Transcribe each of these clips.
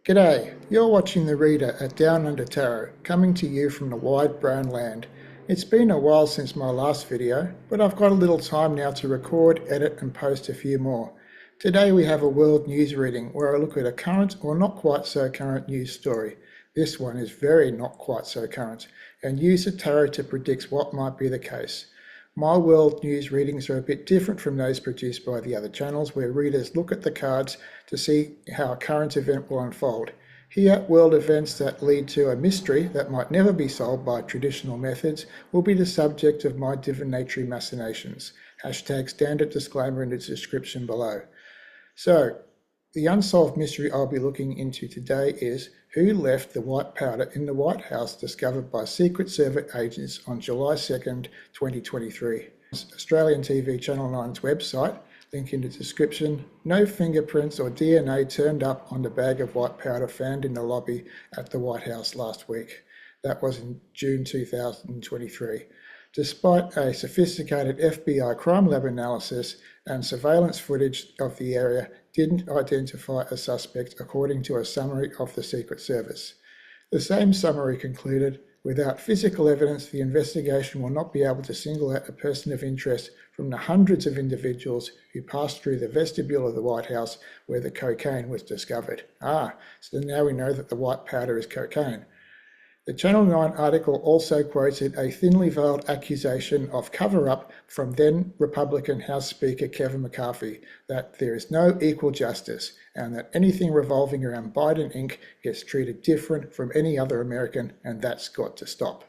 G'day, you're watching The Reader at Down Under Tarot, coming to you from the wide brown land. It's been a while since my last video, but I've got a little time now to record, edit and post a few more. Today we have a world news reading where I look at a current or not quite so current news story. This one is very not quite so current, and use the tarot to predict what might be the case. My world news readings are a bit different from those produced by the other channels where readers look at the cards to see how a current event will unfold. Here, world events that lead to a mystery that might never be solved by traditional methods will be the subject of my divinatory machinations. Hashtag standard disclaimer in the description below. So, the unsolved mystery I'll be looking into today is who left the white powder in the Whitehouse discovered by Secret Service agents on July 2nd, 2023. Australian TV Channel 9's website, link in the description. No fingerprints or DNA turned up on the bag of white powder found in the lobby at the White House last week. That was in June 2023. Despite a sophisticated FBI crime lab analysis and surveillance footage of the area didn't identify a suspect according to a summary of the Secret Service. The same summary concluded, without physical evidence, the investigation will not be able to single out a person of interest from the hundreds of individuals who passed through the vestibule of the White House where the cocaine was discovered. So now we know that the white powder is cocaine. The Channel 9 article also quoted a thinly veiled accusation of cover-up from then Republican House Speaker Kevin McCarthy that there is no equal justice and that anything revolving around Biden Inc. gets treated different from any other American, and that's got to stop.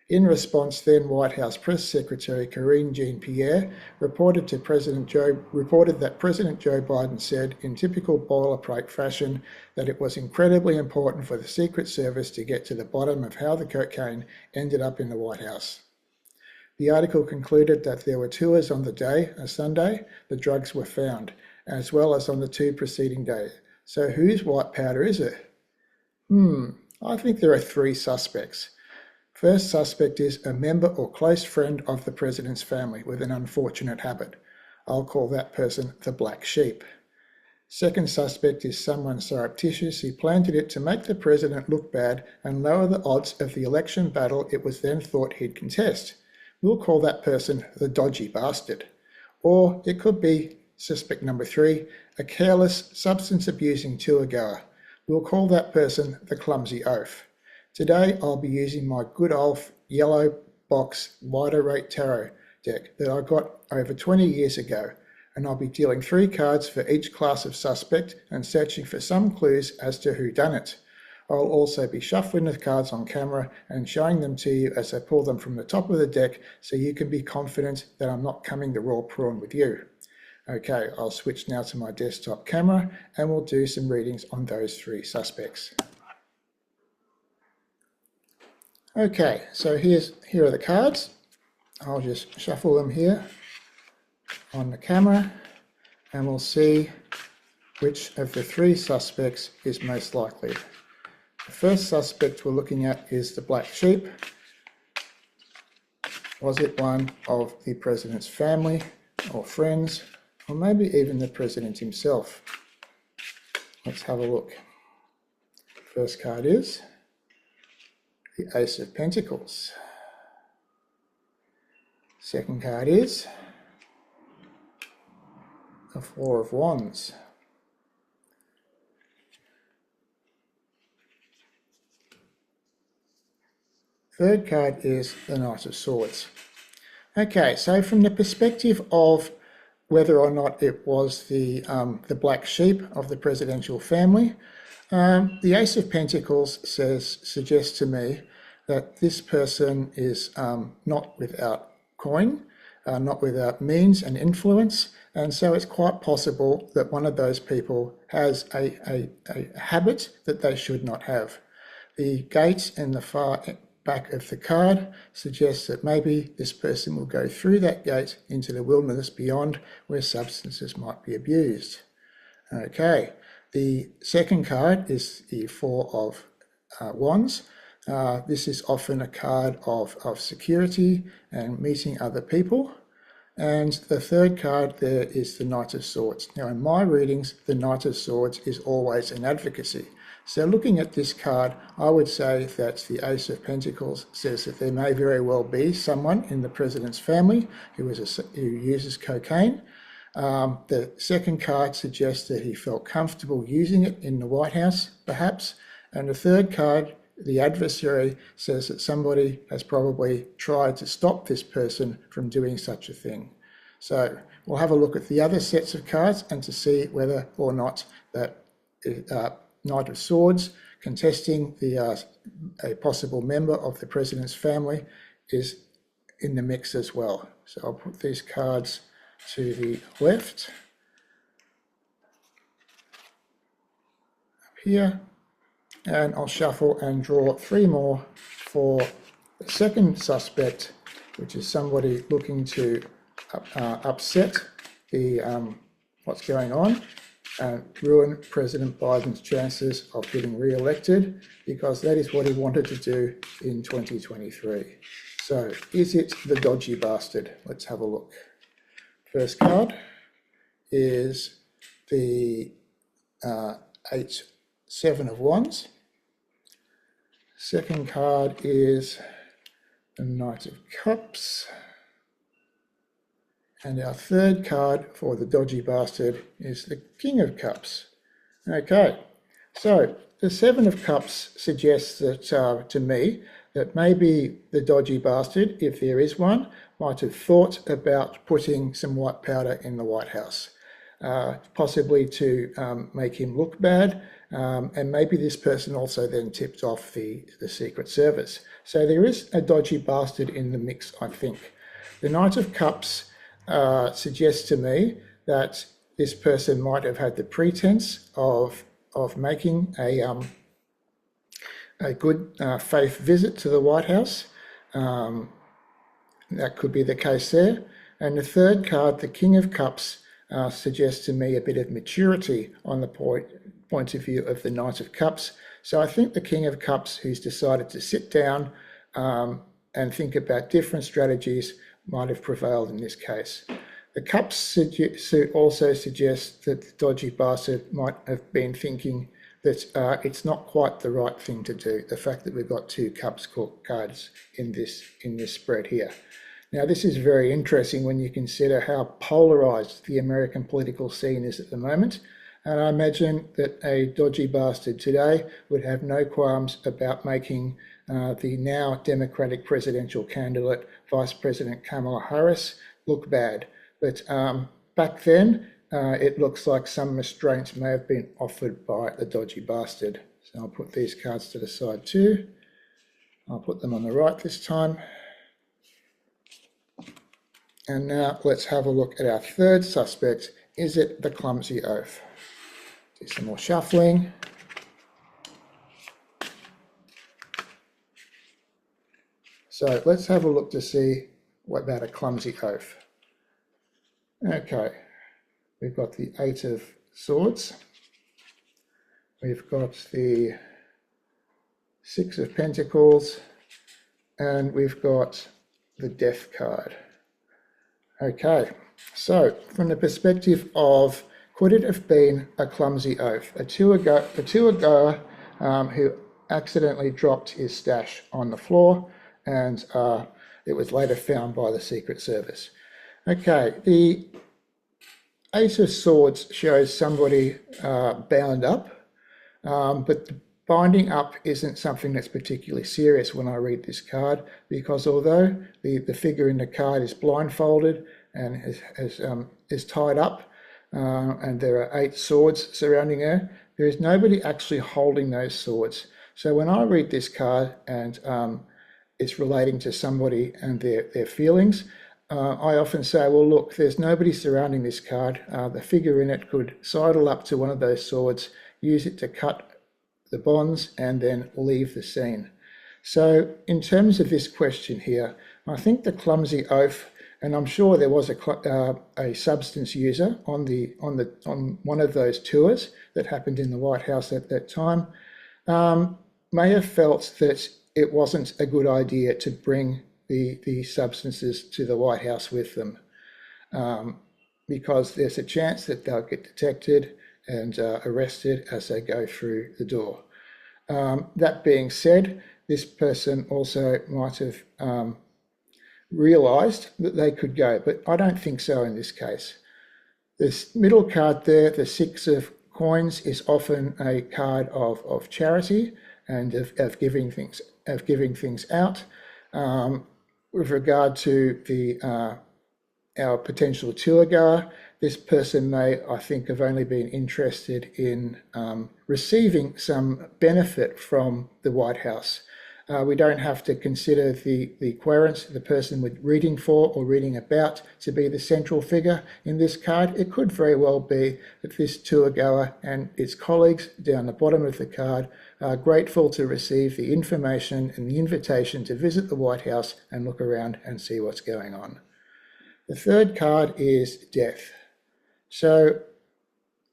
In response, then White House Press Secretary Karine Jean-Pierre reported that President Joe Biden said in typical boilerplate fashion that it was incredibly important for the Secret Service to get to the bottom of how the cocaine ended up in the White House. The article concluded that there were tours on the day, a Sunday, the drugs were found, as well as on the two preceding days. So whose white powder is it? I think there are three suspects. First suspect is a member or close friend of the president's family with an unfortunate habit. I'll call that person the black sheep. Second suspect is someone surreptitious who planted it to make the president look bad and lower the odds of the election battle it was then thought he'd contest. We'll call that person the dodgy bastard. Or it could be suspect number 3, a careless, substance-abusing tour-goer. We'll call that person the clumsy oaf. Today I'll be using my good old yellow box wider rate tarot deck that I got over 20 years ago, and I'll be dealing 3 cards for each class of suspect and searching for some clues as to who done it. I'll also be shuffling the cards on camera and showing them to you as I pull them from the top of the deck so you can be confident that I'm not coming the raw prawn with you. Okay, I'll switch now to my desktop camera and we'll do some readings on those 3 suspects. Okay, so here are the cards. I'll just shuffle them here on the camera and we'll see which of the 3 suspects is most likely. The first suspect we're looking at is the black sheep. Was it one of the president's family or friends, or maybe even the president himself? Let's have a look. First card is the Ace of Pentacles. Second card is the Four of Wands. Third card is the Knight of Swords. Okay, so from the perspective of whether or not it was the black sheep of the presidential family, the Ace of Pentacles suggests to me that this person is not without coin, not without means and influence, and so it's quite possible that one of those people has a habit that they should not have. The gate in the far back of the card suggests that maybe this person will go through that gate into the wilderness beyond where substances might be abused. Okay. The second card is the Four of Wands. This is often a card of security and meeting other people. And the third card there is the Knight of Swords. Now in my readings, the Knight of Swords is always an advocacy. So looking at this card, I would say that the Ace of Pentacles says that there may very well be someone in the president's family who uses cocaine. The second card suggests that he felt comfortable using it in the White House, perhaps. And the third card, the adversary, says that somebody has probably tried to stop this person from doing such a thing. So we'll have a look at the other sets of cards and to see whether or not that Knight of Swords contesting a possible member of the president's family is in the mix as well. So I'll put these cards to the left up here, and I'll shuffle and draw 3 more for the second suspect, which is somebody looking to upset the what's going on and ruin President Biden's chances of getting re-elected, because that is what he wanted to do in 2023. So is it the dodgy bastard? Let's have a look. First card is the 7 of Wands. Second card is the Knight of Cups. And our third card for the dodgy bastard is the King of Cups. Okay, so the 7 of Cups suggests that to me that maybe the dodgy bastard, if there is one, might have thought about putting some white powder in the White House, possibly to make him look bad, and maybe this person also then tipped off the Secret Service. So there is a dodgy bastard in the mix, I think. The Knight of Cups suggests to me that this person might have had the pretense of making a good faith visit to the White House. That could be the case there. And the third card, the King of Cups, suggests to me a bit of maturity on the point of view of the Knight of Cups. So I think the King of Cups, who's decided to sit down and think about different strategies, might have prevailed in this case. The Cups also suggest that the dodgy bastard might have been thinking that it's not quite the right thing to do, the fact that we've got 2 Cups cards in this spread here. Now, this is very interesting when you consider how polarized the American political scene is at the moment. And I imagine that a dodgy bastard today would have no qualms about making the now Democratic presidential candidate, Vice President Kamala Harris, look bad. But back then, it looks like some restraints may have been offered by the dodgy bastard. So I'll put these cards to the side too. I'll put them on the right this time. And now let's have a look at our third suspect. Is it the clumsy oaf? Do some more shuffling. So let's have a look to see what about a clumsy oaf. Okay, we've got the 8 of Swords. We've got the 6 of Pentacles, and we've got the Death card. Okay, so from the perspective of, could it have been a clumsy oaf, a tour-goer who accidentally dropped his stash on the floor, and it was later found by the Secret Service. Okay, the Ace of Swords shows somebody bound up, but the binding up isn't something that's particularly serious when I read this card, because although the figure in the card is blindfolded and is tied up, and there are 8 swords surrounding her, there is nobody actually holding those swords. So when I read this card and it's relating to somebody and their feelings, I often say, well, look, there's nobody surrounding this card. The figure in it could sidle up to one of those swords, use it to cut the bonds, and then leave the scene. So in terms of this question here, I think the clumsy oaf, and I'm sure there was a substance user on one of those tours that happened in the White House at that time, may have felt that it wasn't a good idea to bring the substances to the White House with them, because there's a chance that they'll get detected and arrested as they go through the door. That being said, this person also might have realised that they could go, but I don't think so in this case. This middle card there, the Six of Coins, is often a card of charity and of giving things out. With regard to our potential tour goer, this person may, I think, have only been interested in receiving some benefit from the Whitehouse. We don't have to consider the querent, the person we're reading for or reading about, to be the central figure in this card. It could very well be that this tour goer and its colleagues down the bottom of the card are grateful to receive the information and the invitation to visit the Whitehouse and look around and see what's going on. The third card is Death. So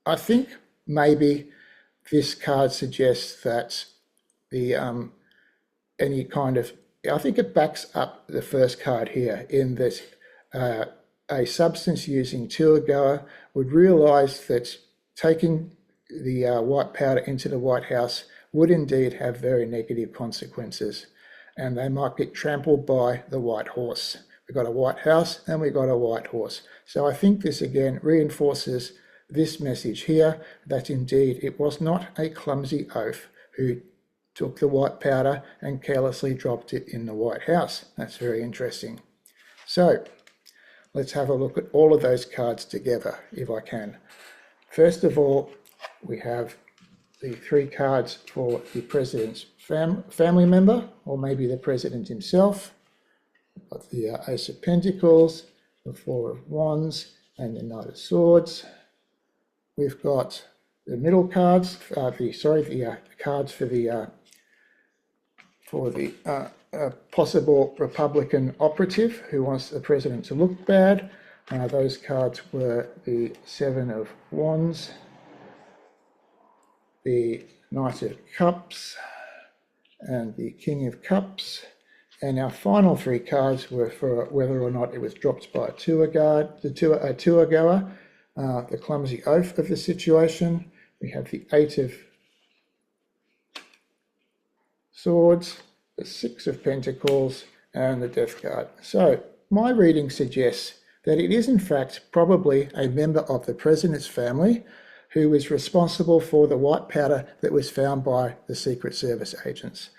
I think maybe this card suggests that the any kind of, I think it backs up the first card here in that a substance using tour goer would realise that taking the white powder into the Whitehouse would indeed have very negative consequences, and they might get trampled by the white horse. We've got a Whitehouse and we've got a white horse. So I think this again reinforces this message here, that indeed it was not a clumsy oaf who took the white powder and carelessly dropped it in the Whitehouse. That's very interesting. So let's have a look at all of those cards together, if I can. First of all, we have the three cards for the president's family member, or maybe the president himself. We've got the Ace of Pentacles, the Four of Wands, and the Knight of Swords. We've got the middle cards, the cards for the possible Republican operative who wants the president to look bad. Those cards were the Seven of Wands, the Knight of Cups, and the King of Cups. And our final three cards were for whether or not it was dropped by a tour goer, the clumsy oaf of the situation. We have the Eight of Swords, the Six of Pentacles, and the Death card. So my reading suggests that it is in fact probably a member of the president's family who is responsible for the white powder that was found by the Secret Service agents.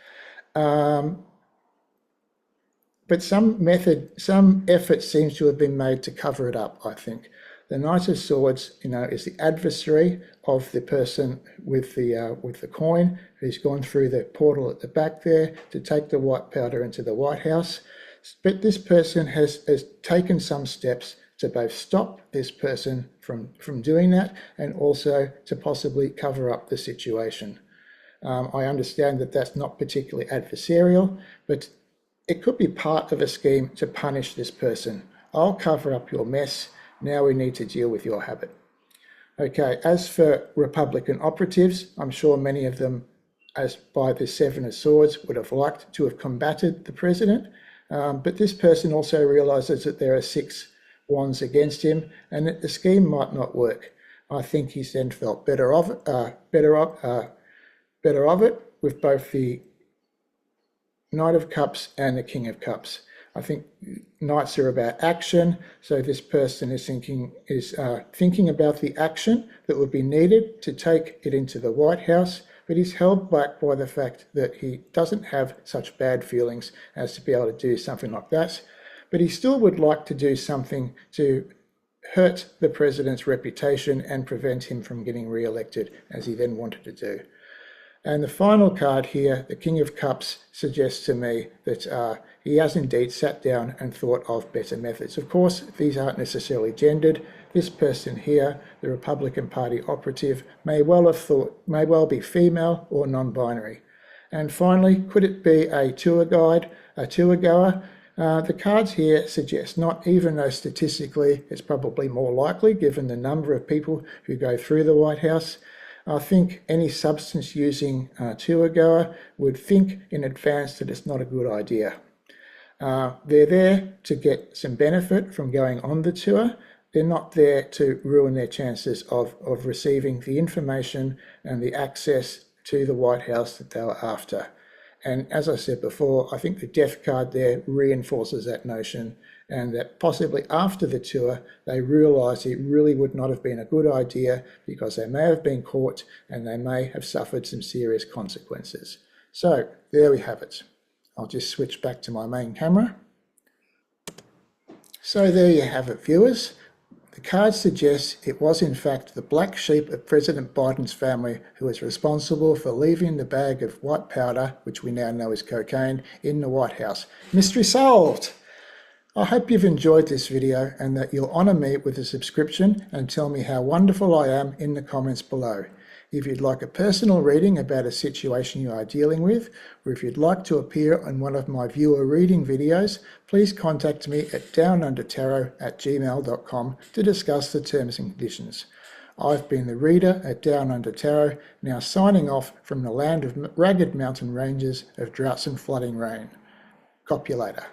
But some effort seems to have been made to cover it up, I think. The Knight of Swords, is the adversary of the person with the coin who's gone through the portal at the back there to take the white powder into the Whitehouse. But this person has taken some steps to both stop this person from doing that and also to possibly cover up the situation. I understand that that's not particularly adversarial, but it could be part of a scheme to punish this person. I'll cover up your mess. Now we need to deal with your habit. Okay, as for Republican operatives, I'm sure many of them, as by the Seven of Swords, would have liked to have combated the president. But this person also realizes that there are six wands against him and that the scheme might not work. I think he's then felt better of it with both the Knight of Cups and the King of Cups. I think knights are about action, so this person is thinking about the action that would be needed to take it into the Whitehouse, but he's held back by the fact that he doesn't have such bad feelings as to be able to do something like that. But he still would like to do something to hurt the president's reputation and prevent him from getting re-elected, as he then wanted to do. And the final card here, the King of Cups, suggests to me that he has indeed sat down and thought of better methods. Of course, these aren't necessarily gendered. This person here, the Republican Party operative, may well be female or non-binary. And finally, could it be a tour goer? The cards here suggest not, even though statistically it's probably more likely given the number of people who go through the Whitehouse. I think any substance using tour goer would think in advance that it's not a good idea. They're there to get some benefit from going on the tour. They're not there to ruin their chances of receiving the information and the access to the Whitehouse that they were after. And as I said before, I think the death card there reinforces that notion, and that possibly after the tour, they realised it really would not have been a good idea because they may have been caught and they may have suffered some serious consequences. So there we have it. I'll just switch back to my main camera. So there you have it, viewers. The card suggests it was in fact the black sheep of President Biden's family who was responsible for leaving the bag of white powder, which we now know is cocaine, in the White House. Mystery solved! I hope you've enjoyed this video and that you'll honour me with a subscription and tell me how wonderful I am in the comments below. If you'd like a personal reading about a situation you are dealing with, or if you'd like to appear on one of my viewer reading videos, please contact me at downundertarot@gmail.com to discuss the terms and conditions. I've been the reader at Down Under Tarot, now signing off from the land of rugged mountain ranges of droughts and flooding rain. Copulator.